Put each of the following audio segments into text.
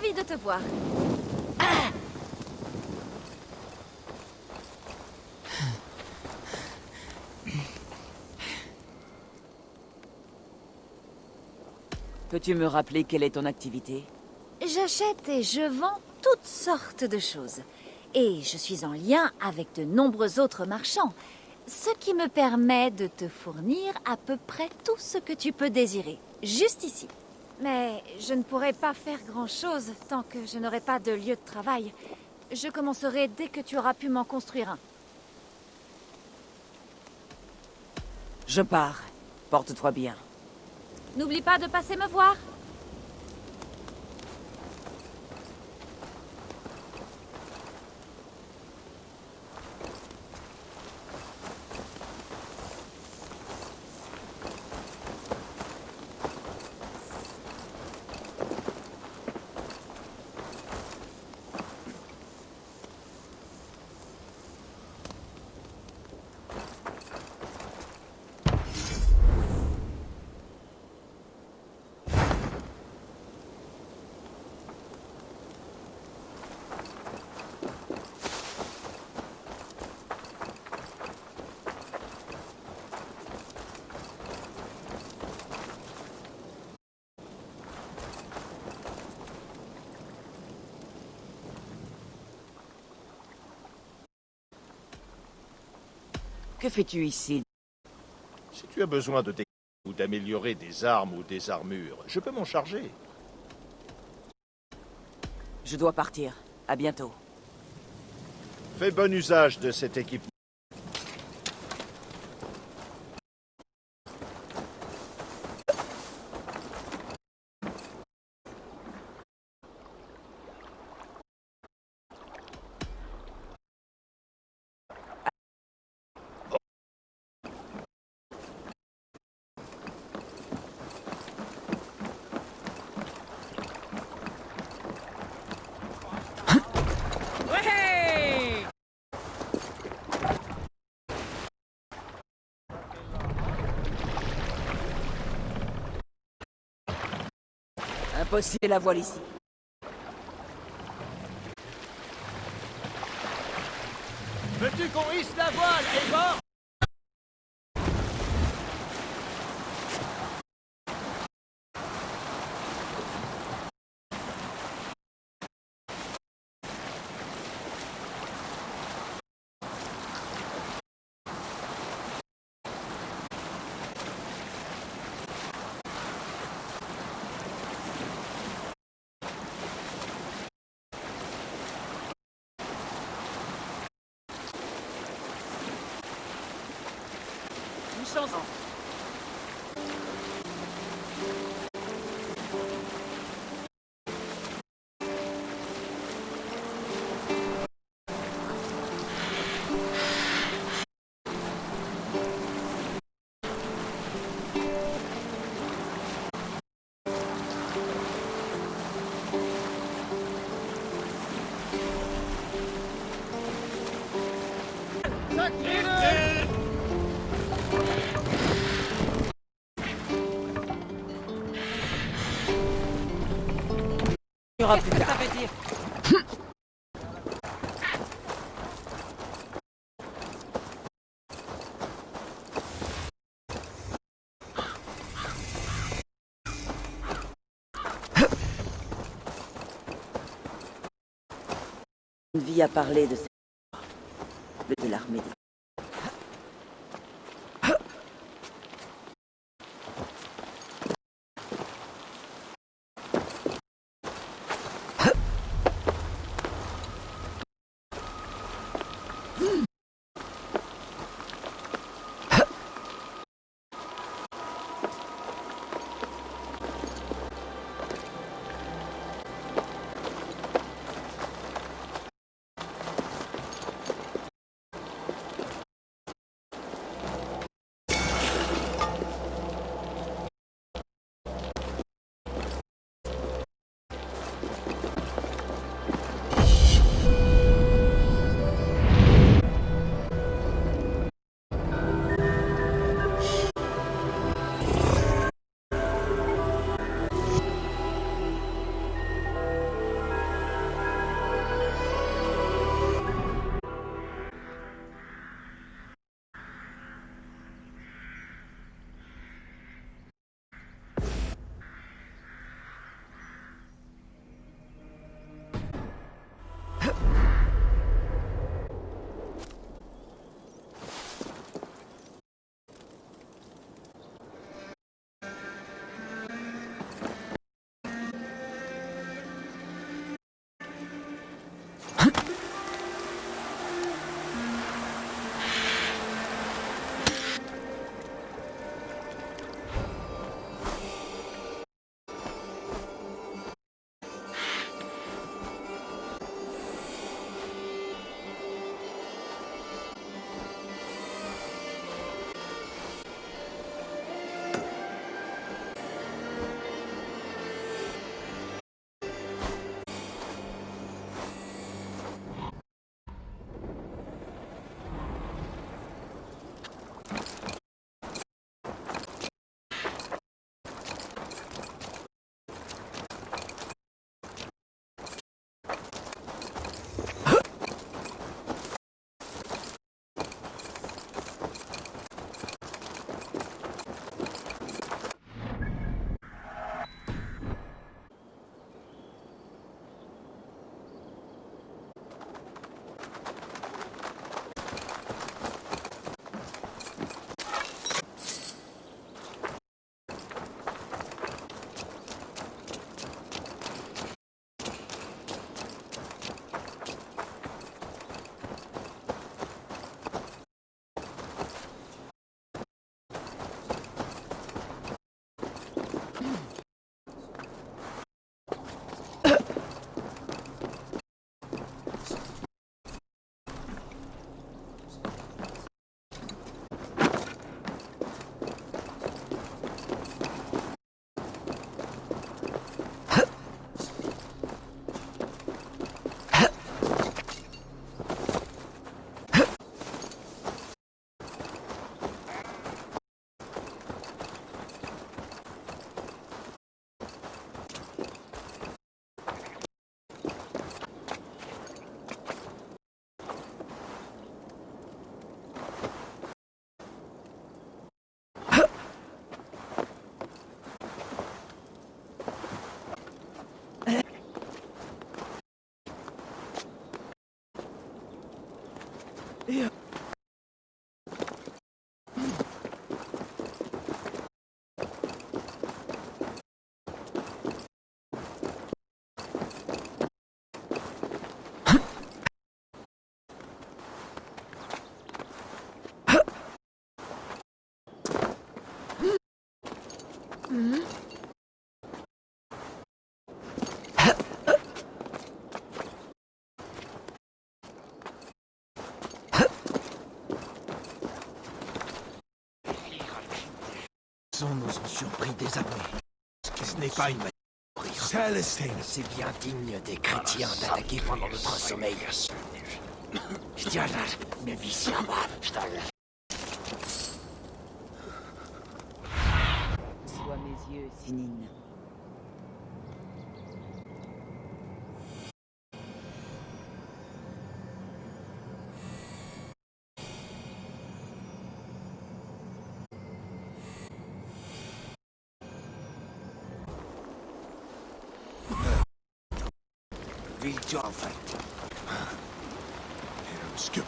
Ravi de te voir. Peux-tu me rappeler quelle est ton activité? J'achète et je vends toutes sortes de choses. Et je suis en lien avec de nombreux autres marchands, ce qui me permet de te fournir à peu près tout ce que tu peux désirer, juste ici. Mais je ne pourrai pas faire grand-chose tant que je n'aurai pas de lieu de travail. Je commencerai dès que tu auras pu m'en construire un. Je pars. Porte-toi bien. N'oublie pas de passer me voir. Que fais-tu ici? Si tu as besoin de ou d'améliorer des armes ou des armures, je peux m'en charger. Je dois partir. À bientôt. Fais bon usage de cet équipement. Impossible la voile ici. Veux-tu qu'on hisse la voile, Eivor? Une chance. Il y aura plus tard. Une vie à parler de de l'armée. Surpris, désarmé. Ce n'est pas une manière de mourir. C'est bien digne des chrétiens d'attaquer pendant notre sommeil. Sois mes yeux, Sinine. Vilja en fait. Skip.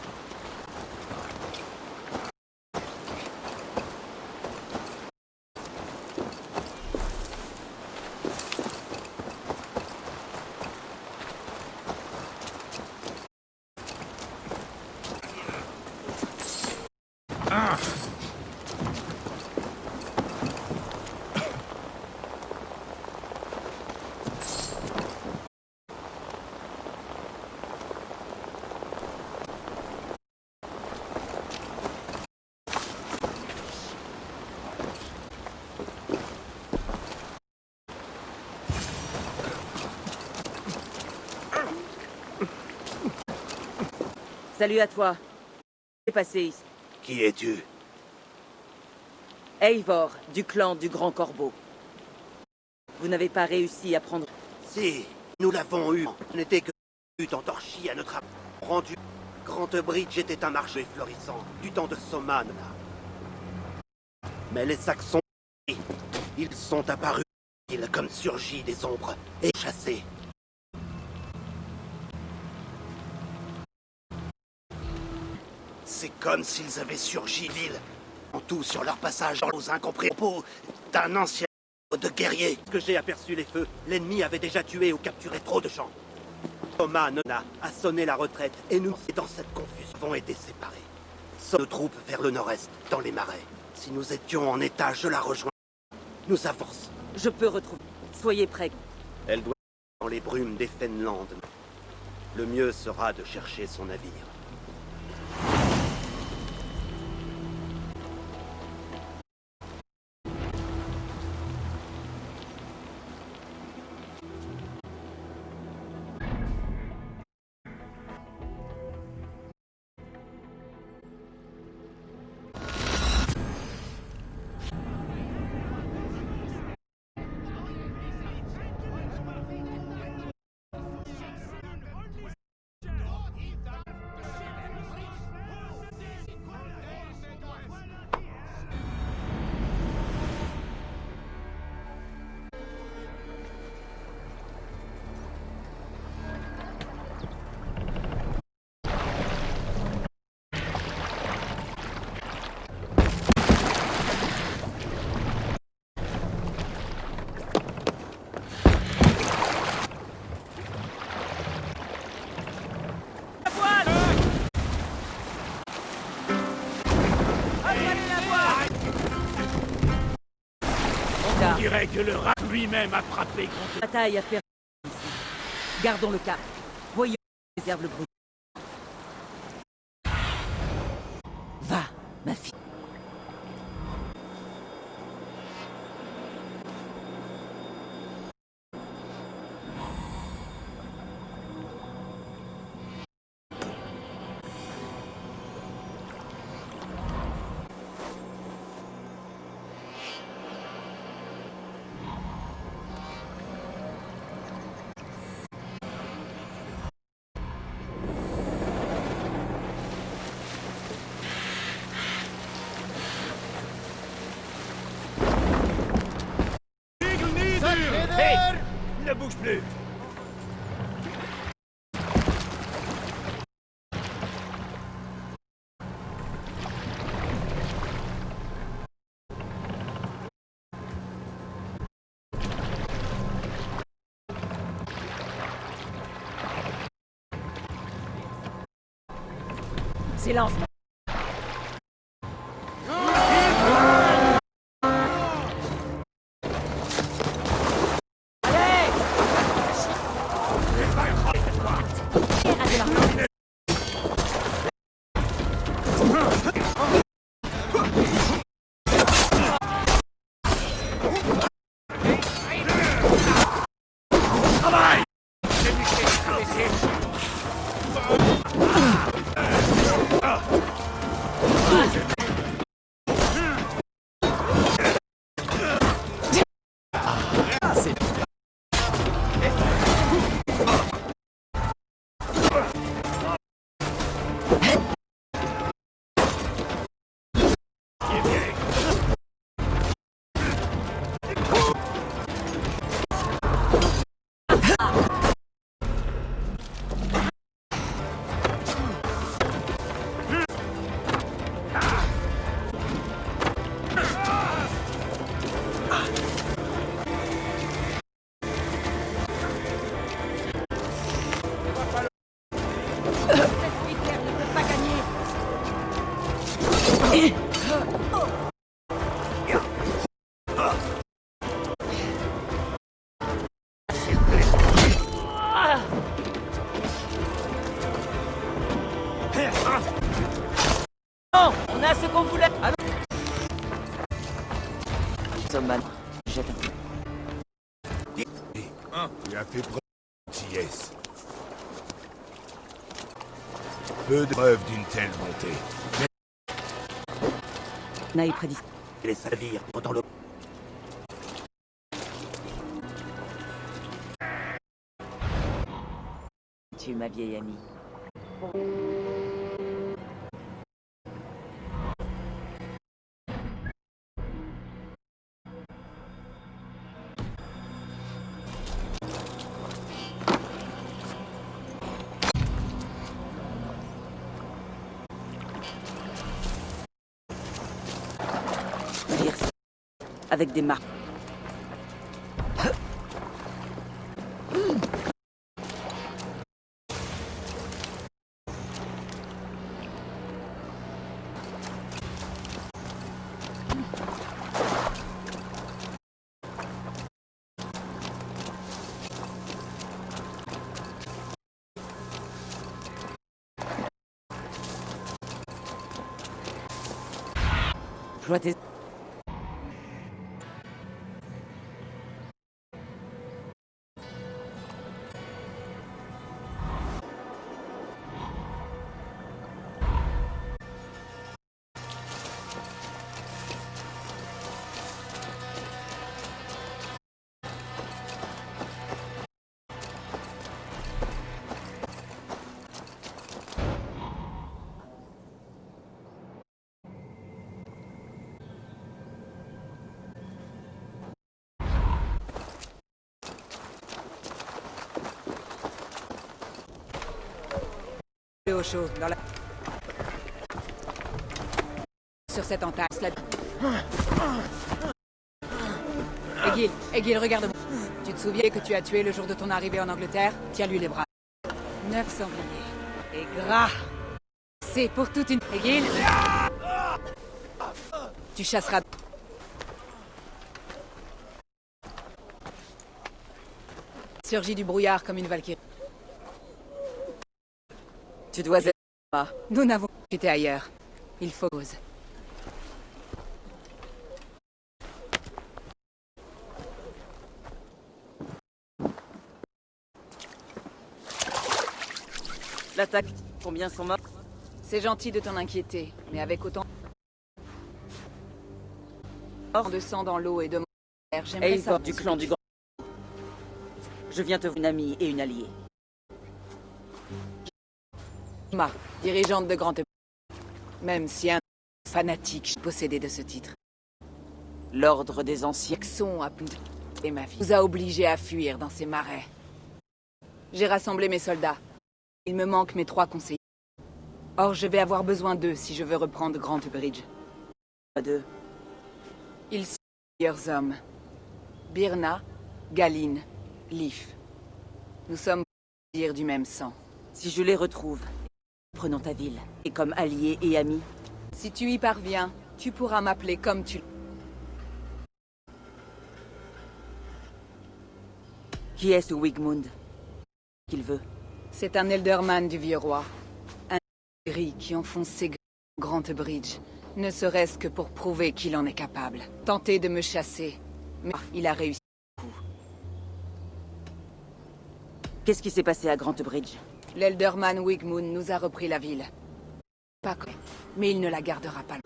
Salut à toi. Qu'est-ce qui s'est passé ici? Qui es-tu? Eivor, du clan du Grand Corbeau. Vous n'avez pas réussi à prendre... Si, nous l'avons eu. Ce n'était que une entorchie à notre rendu. Grand Bridge était un marché florissant du temps de Soman. Mais les Saxons, ils sont apparus comme surgis des ombres et chassés. C'est comme s'ils avaient surgi l'île, en tout sur leur passage aux incompris d'un ancien de guerriers. Que j'ai aperçu les feux, l'ennemi avait déjà tué ou capturé trop de gens. Thomas Nona a sonné la retraite et nous, dans cette confusion, avons été séparés. Nos troupes vers le nord-est, dans les marais. Si nous étions en état, je la rejoins. Nous avançons. Je peux retrouver... Soyez prêts. Elle doit être dans les brumes des Fenland. Le mieux sera de chercher son navire. On dirait que le rat lui-même a frappé contre... La bataille a perdu ici. Gardons le cap. Voyons où réserve le bruit. Va, ma fille. Hey! Ne bouge plus! Silence. On a ce qu'on voulait. Allons. Thomas, jette un peu. Tu as fait preuve de gentillesse. Peu de preuves d'une telle bonté. Naï prédit. Les navires pendant le... Tu ma vieille amie. Avec des marques. Joie tes... Au chaud, dans la... Sur cette entasse, là... Egil, regarde-moi. Tu te souviens que tu as tué le jour de ton arrivée en Angleterre? Tiens-lui les bras. 9 sangliers. Et gras. C'est pour toute une... Egil, tu chasseras... Surgit du brouillard comme une valkyrie. Tu dois être... Nous n'avons discuté ailleurs. Il faut cause. L'attaque, combien sont morts? C'est gentil de t'en inquiéter, mais avec autant de sang dans l'eau et de mer, j'aimerais Eivor savoir du clan du Grand. Je viens te voir une amie et une alliée. Ma, dirigeante de Grand... Même si un fanatique possédé de ce titre. L'ordre des anciens. Son a et ma vie nous a obligés à fuir dans ces marais. J'ai rassemblé mes soldats. Il me manque mes 3 conseillers. Or, je vais avoir besoin d'eux si je veux reprendre Grand Bridge. Pas d'eux. Ils sont meilleurs hommes. Birna, Galine, Leif. Nous sommes dire du même sang. Si je les retrouve, prenons ta ville. Et comme alliés et amis. Si tu y parviens, tu pourras m'appeler comme tu... Qui est ce Wigmund? Qu'il veut? C'est un Elderman du vieux roi. Un gris qui enfonce ses Grand Bridge, ne serait-ce que pour prouver qu'il en est capable. Tenter de me chasser, mais il a réussi. Qu'est-ce qui s'est passé à Grand Bridge? L'Elderman Wigmund nous a repris la ville. Pas que... mais il ne la gardera pas.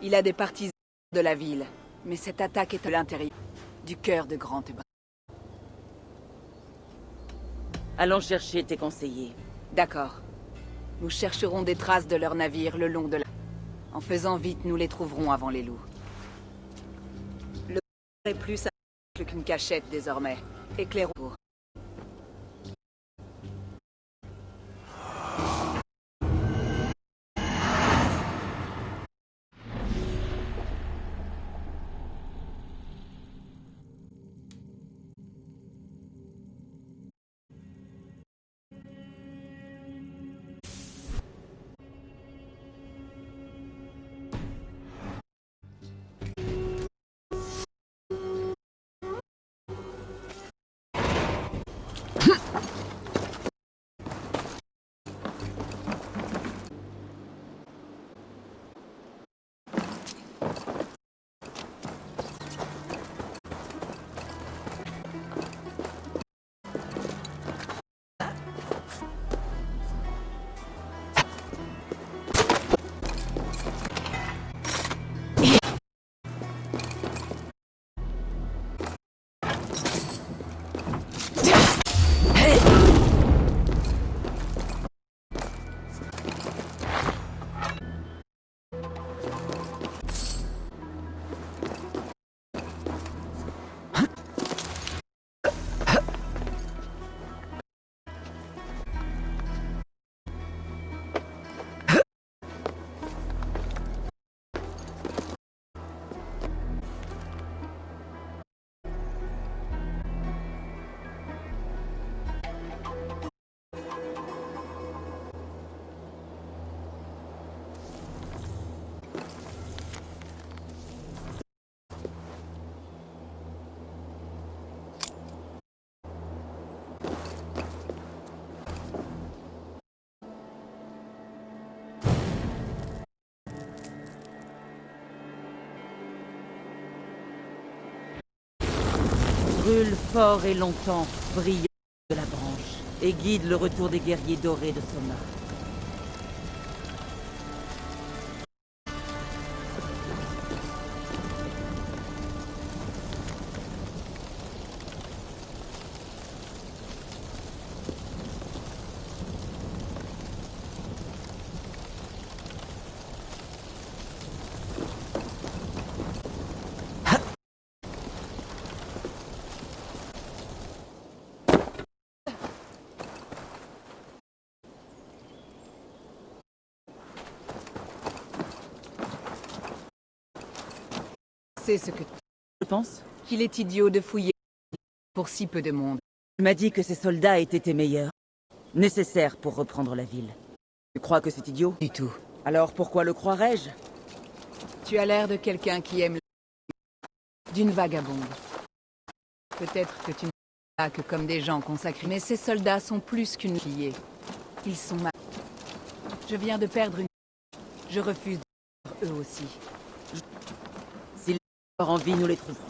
Il a des partisans de la ville, mais cette attaque est à l'intérieur du cœur de Grand Bridge. Allons chercher tes conseillers. D'accord. Nous chercherons des traces de leurs navires le long de la... En faisant vite, nous les trouverons avant les loups. Le est plus simple qu'une cachette désormais. Éclairons. Brûle fort et longtemps, brille de la branche, et guide le retour des guerriers dorés de Soma. C'est ce que... Je pense. Qu'il est idiot de fouiller pour si peu de monde. Tu m'as dit que ces soldats étaient tes meilleurs. Nécessaires pour reprendre la ville. Tu crois que c'est idiot? Du tout. Alors pourquoi le croirais-je? Tu as l'air de quelqu'un qui aime d'une vagabonde. Peut-être que tu ne pas que comme des gens consacrés, mais ces soldats sont plus qu'une fille. Ils sont ma... Je viens de perdre une... Je refuse de perdre eux aussi. S'ils ont encore envie, nous les trouverons.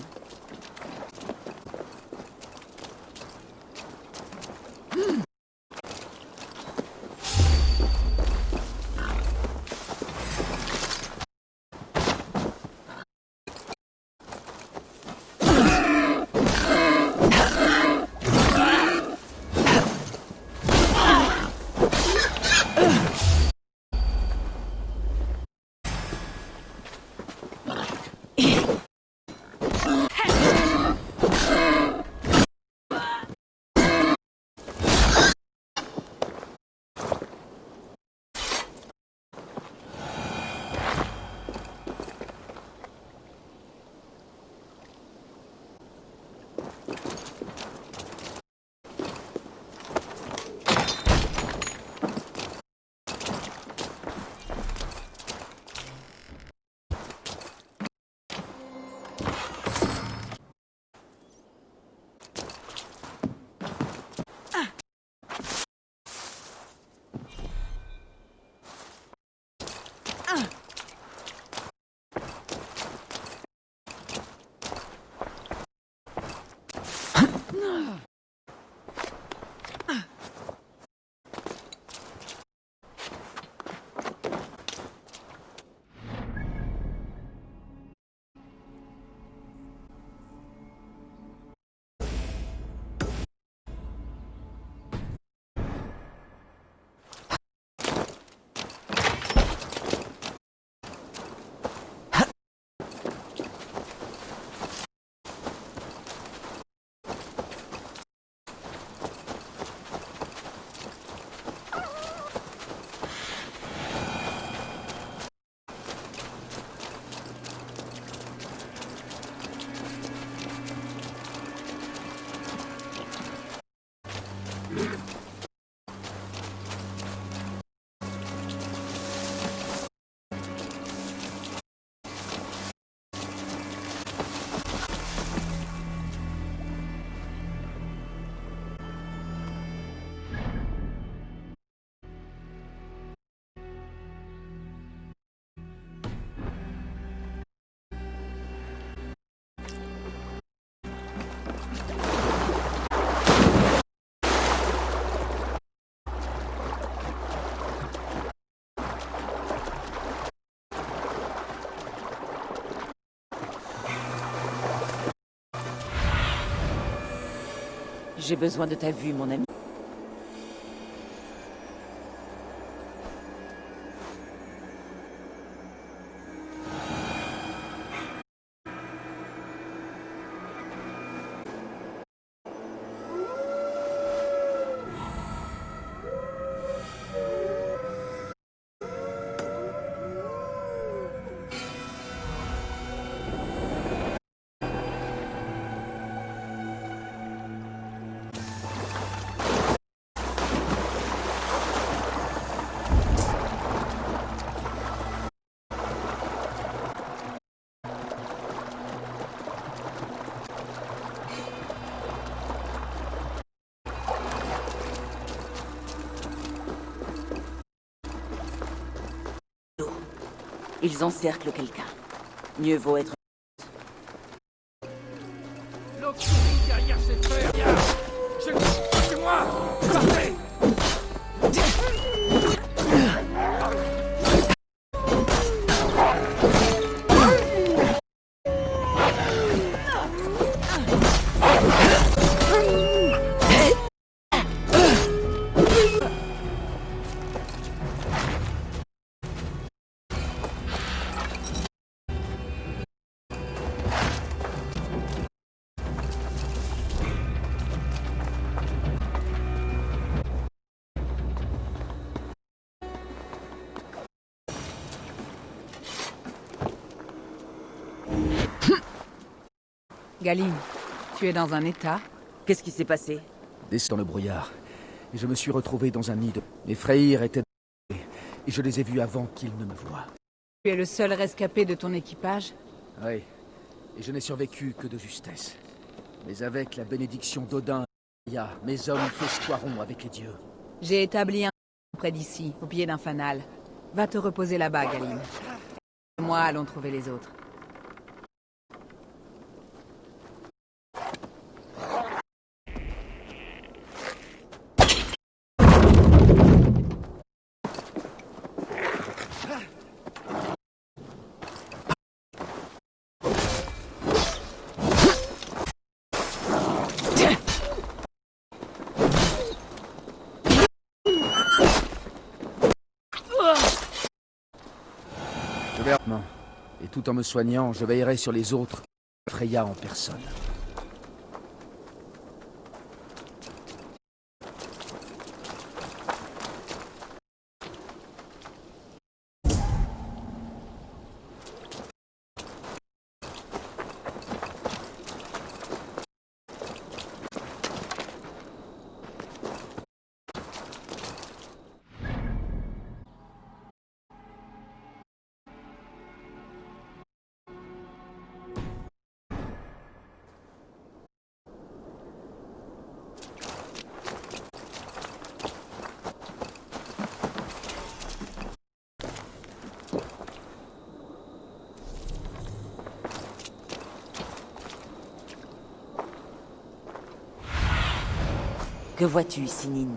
J'ai besoin de ta vue, mon ami. Ils encerclent quelqu'un. Mieux vaut être... L'obscurité derrière Galine, tu es dans un état. Qu'est-ce qui s'est passé? Descends dans le brouillard. Et je me suis retrouvé dans un nid de... Mes frayeurs étaient... Et je les ai vus avant qu'ils ne me voient. Tu es le seul rescapé de ton équipage? Oui. Et je n'ai survécu que de justesse. Mais avec la bénédiction d'Odin, mes hommes festoieront avec les dieux. J'ai établi un près d'ici, au pied d'un fanal. Va te reposer là-bas, Galine. Moi, allons trouver les autres. Je vais... Non. Et tout en me soignant, je veillerai sur les autres. Freya en personne. Que vois-tu, Sinine?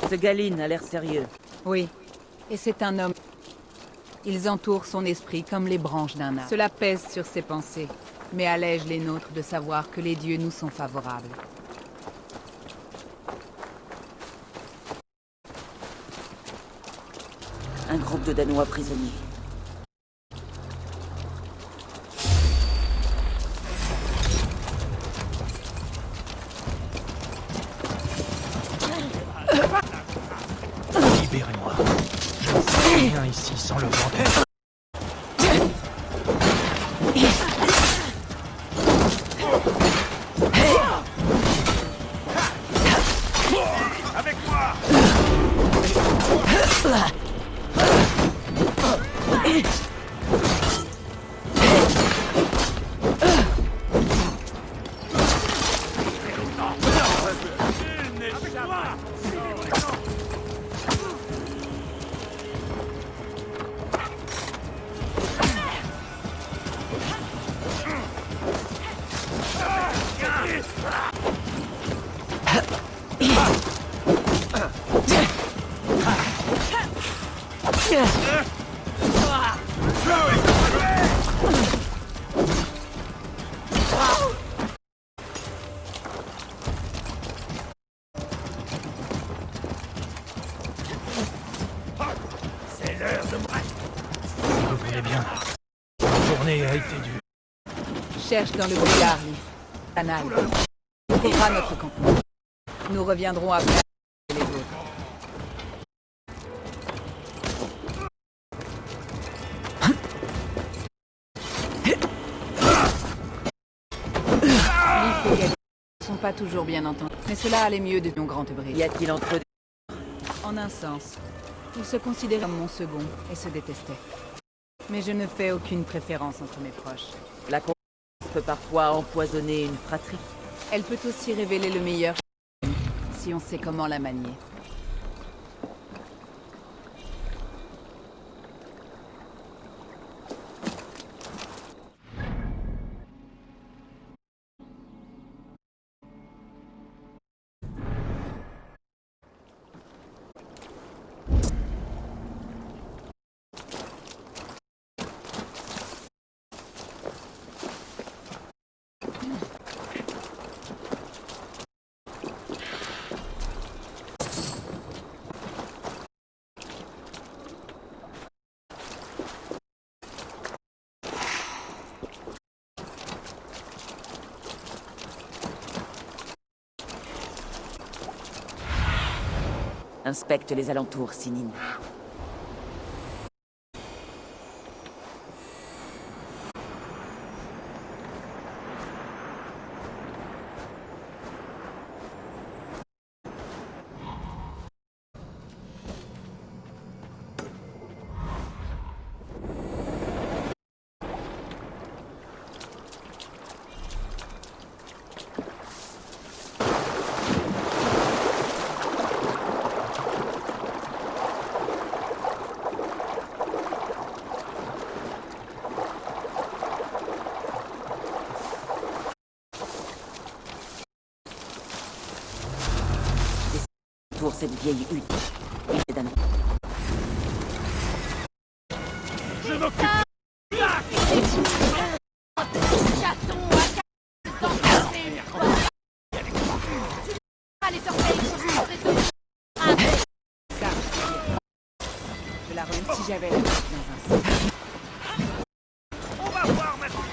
Ce Galine a l'air sérieux. Oui, et c'est un homme. Ils entourent son esprit comme les branches d'un arbre. Cela pèse sur ses pensées, mais allège les nôtres de savoir que les dieux nous sont favorables. Un groupe de Danois prisonniers. Libérez-moi. Je ne sais rien ici sans le vent de... Avec moi! C'est l'heure de moi. Si vous voulez bien. La journée a été dure. Cherche dans le brouillard, Leaf. Canal. On trouvera notre campement. Nous reviendrons après les autres. Leaf et Galine ne sont pas toujours bien entendus, mais cela allait mieux depuis mon grand Y a-t-il entre eux? En un sens, ils se considéraient comme mon second et se détestaient. Mais je ne fais aucune préférence entre mes proches. La concurrence peut parfois empoisonner une fratrie. Elle peut aussi révéler le meilleur si on sait comment la manier. Inspecte les alentours, Sinine. Pour cette vieille hutte. Il est d'un... Je m'occupe. Je la rends si j'avais la tête dans un sac. On va voir maintenant.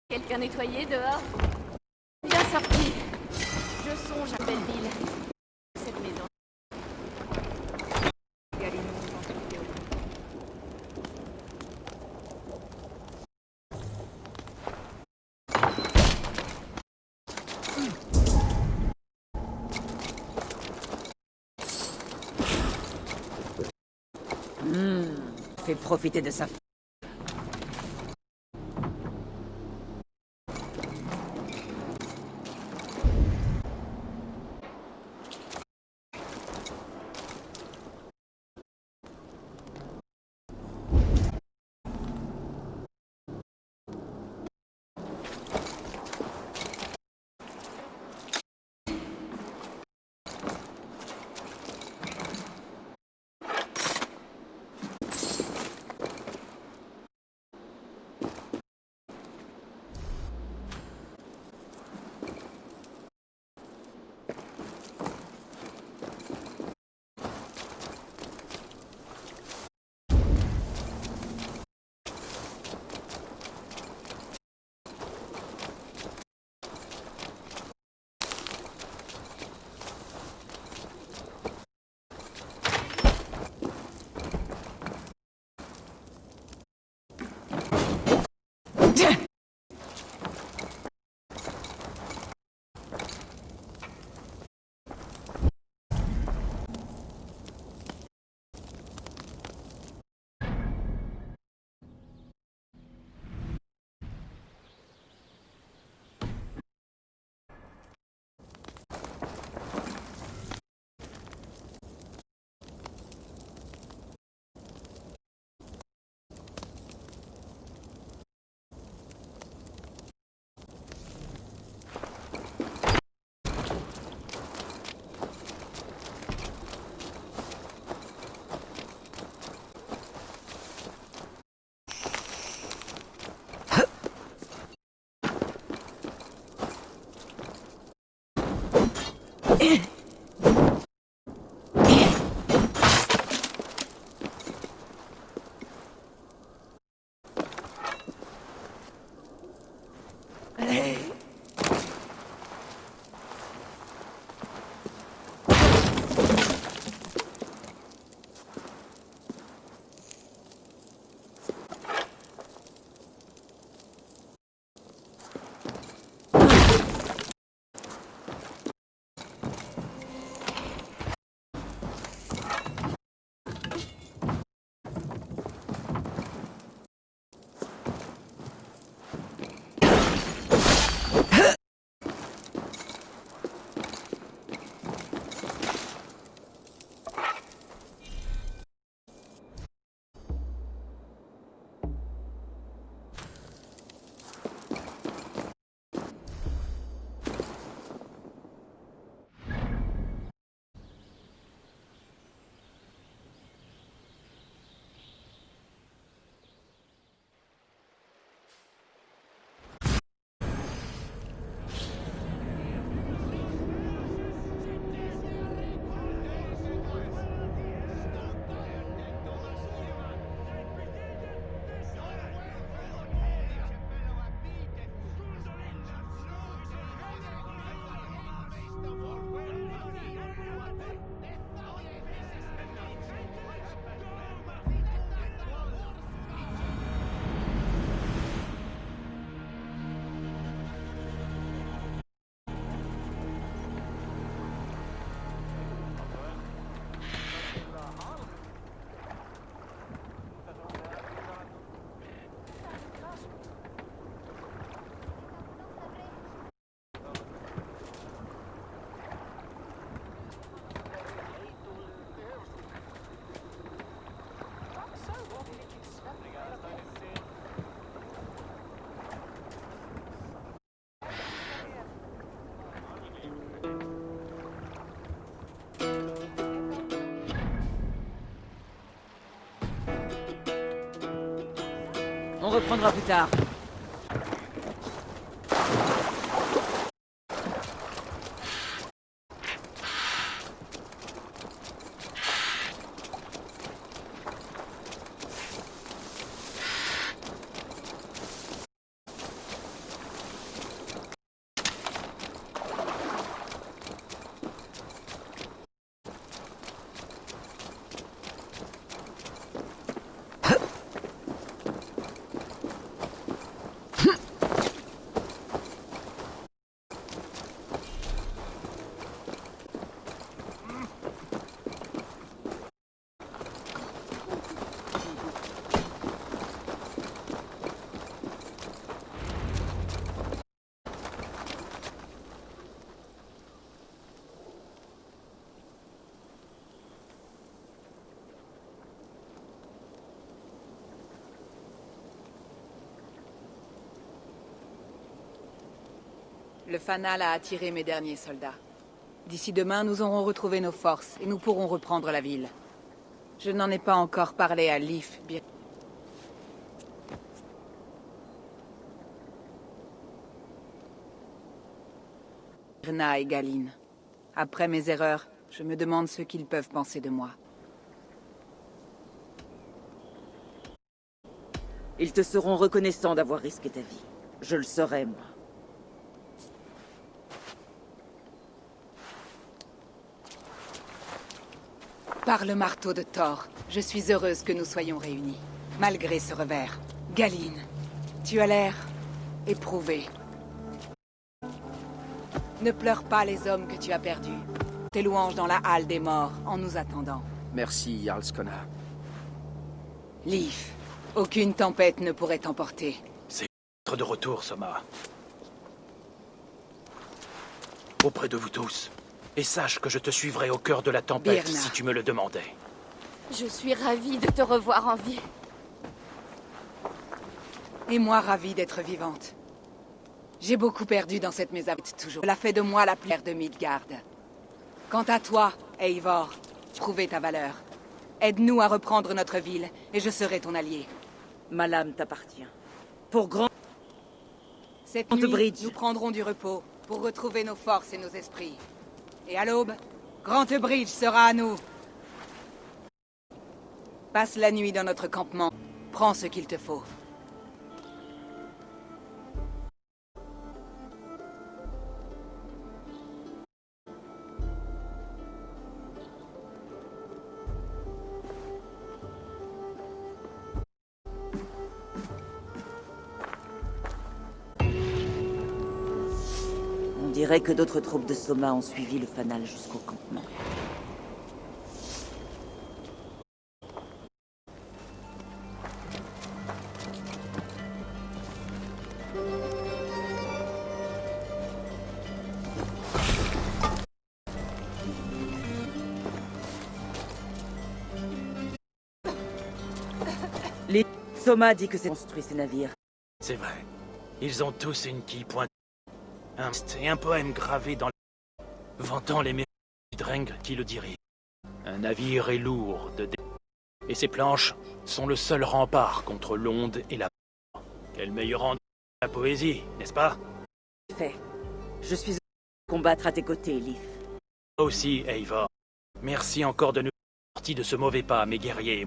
Quelqu'un nettoyé dehors? Bien sorti. Je songe à Belleville. Cette maison. Fait profiter de sa... reprendra plus tard. Le fanal a attiré mes derniers soldats. D'ici demain, nous aurons retrouvé nos forces et nous pourrons reprendre la ville. Je n'en ai pas encore parlé à Leif. Birna et Galine. Après mes erreurs, je me demande ce qu'ils peuvent penser de moi. Ils te seront reconnaissants d'avoir risqué ta vie. Je le serai, moi. Par le marteau de Thor, je suis heureuse que nous soyons réunis. Malgré ce revers. Galine, tu as l'air éprouvé. Ne pleure pas les hommes que tu as perdus. Tes louanges dans la halle des morts en nous attendant. Merci, Jarl Skona. Leif, aucune tempête ne pourrait t'emporter. C'est être de retour, Soma. Auprès de vous tous. Et sache que je te suivrai au cœur de la tempête Birna. si tu me le demandais. Je suis ravie de te revoir en vie. Et moi ravie d'être vivante. J'ai beaucoup perdu dans cette mésavente toujours. Cela fait de moi la plaire de Midgard. Quant à toi, Eivor, prouvez ta valeur. Aide-nous à reprendre notre ville, et je serai ton allié. Ma lame t'appartient. Pour grand... Cette Grant nuit, Bridge. nous prendrons du repos pour retrouver nos forces et nos esprits. Et à l'aube, Grant Bridge sera à nous. Passe la nuit dans notre campement. Prends ce qu'il te faut. On dirait que d'autres troupes de Soma ont suivi le fanal jusqu'au campement. Soma dit que c'est construit ces navires. C'est vrai. Ils ont tous une quille pointue. Et un poème gravé dans la... vantant les mérites du Dreng qui le dirige. Un navire est lourd de dé... Et ses planches sont le seul rempart contre l'onde et la... Quel meilleur endroit que la poésie, n'est-ce pas? Fait. Je suis heureux de combattre à tes côtés, Leif. Toi aussi, Eivor. Merci encore de nous avoir sortis de ce mauvais pas, mes guerriers.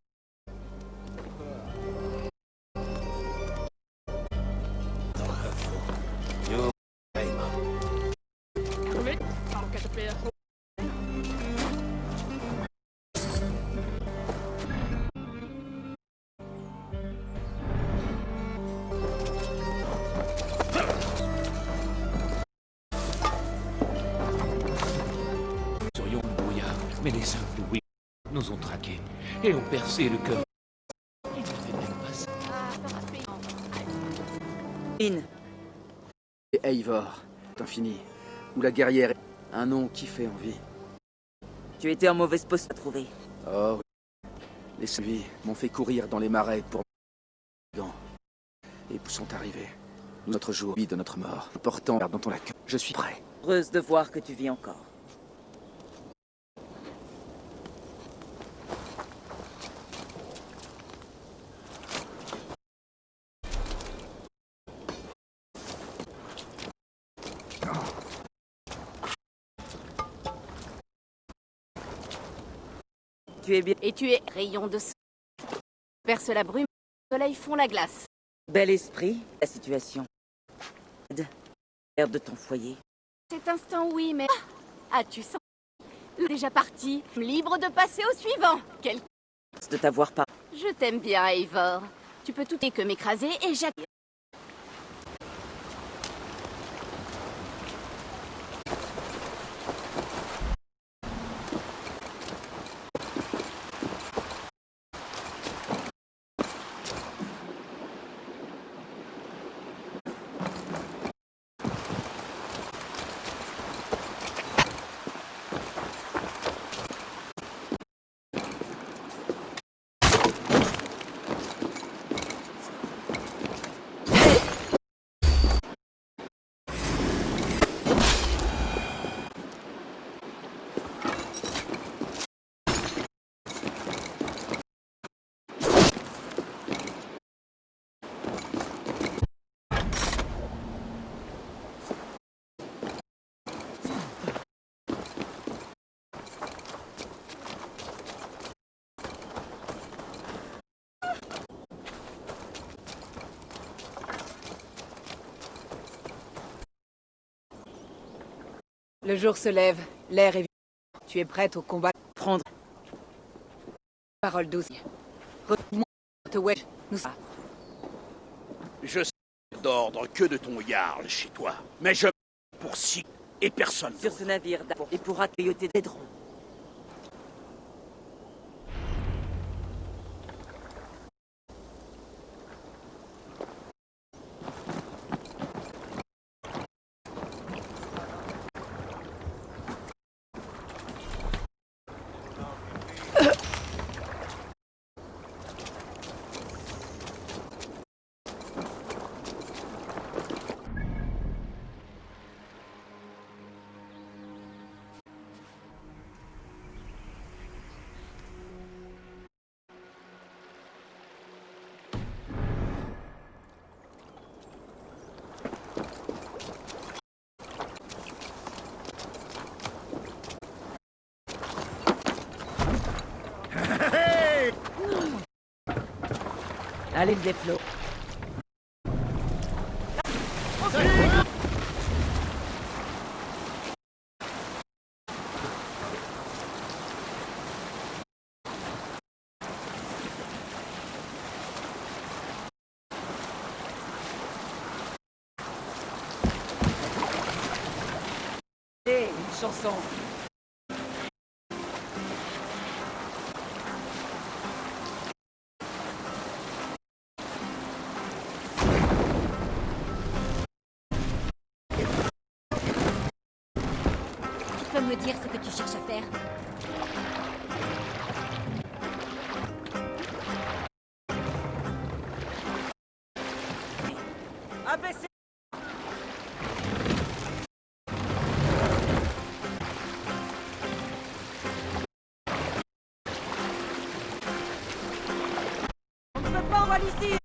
Nous serions le brouillard, mais les simples oui nous ont traqués et ont percé le cœur. Ils n'avaient même pas ça. In, Et Eivor, infini, ou la guerrière, un nom qui fait envie. tu étais en mauvaise poste à trouver. Oh oui. Les suivis m'ont fait courir dans les marais pour... Et sont arrivés. Notre jour de notre mort, portant dans ton lac. Je suis prêt. Heureuse de voir que tu vis encore. Tu es bien. Et tu es rayon de soleil. Perce la brume, le soleil fond la glace. Bel esprit, la situation. L'air de ton foyer. Cet instant, oui, mais... Ah, tu sens... Déjà parti, libre de passer au suivant. Quel... De t'avoir parlé. Je t'aime bien, Eivor. Tu peux tout que m'écraser et j'attire. Le jour se lève, l'air est vide. Tu es prête au combat. Prendre. Parole douce. Retrouve-moi, Wedge. Nous sommes. Je sais d'ordre que de ton Jarl chez toi, mais je pour si et personne. Sur ce navire d'abord. Et pour accueillir tes aiderons. Allez, des flots. Une chanson. Tu peux me dire ce que tu cherches à faire? Abaissez. On ne peut pas en ici.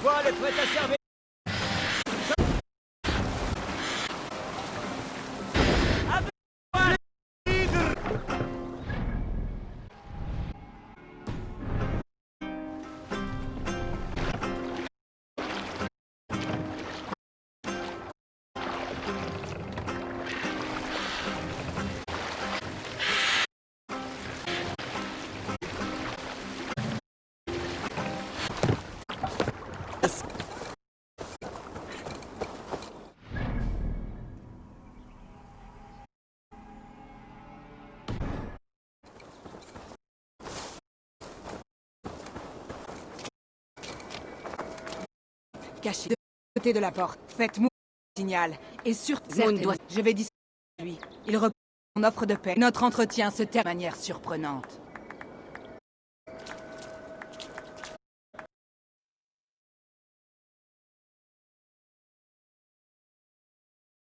Voilà, prêt à servir. Cachez de côté de la porte. Faites-moi un signal. Et surtout, je vais discuter avec lui. Il reprend son offre de paix. Notre entretien se termine de manière surprenante.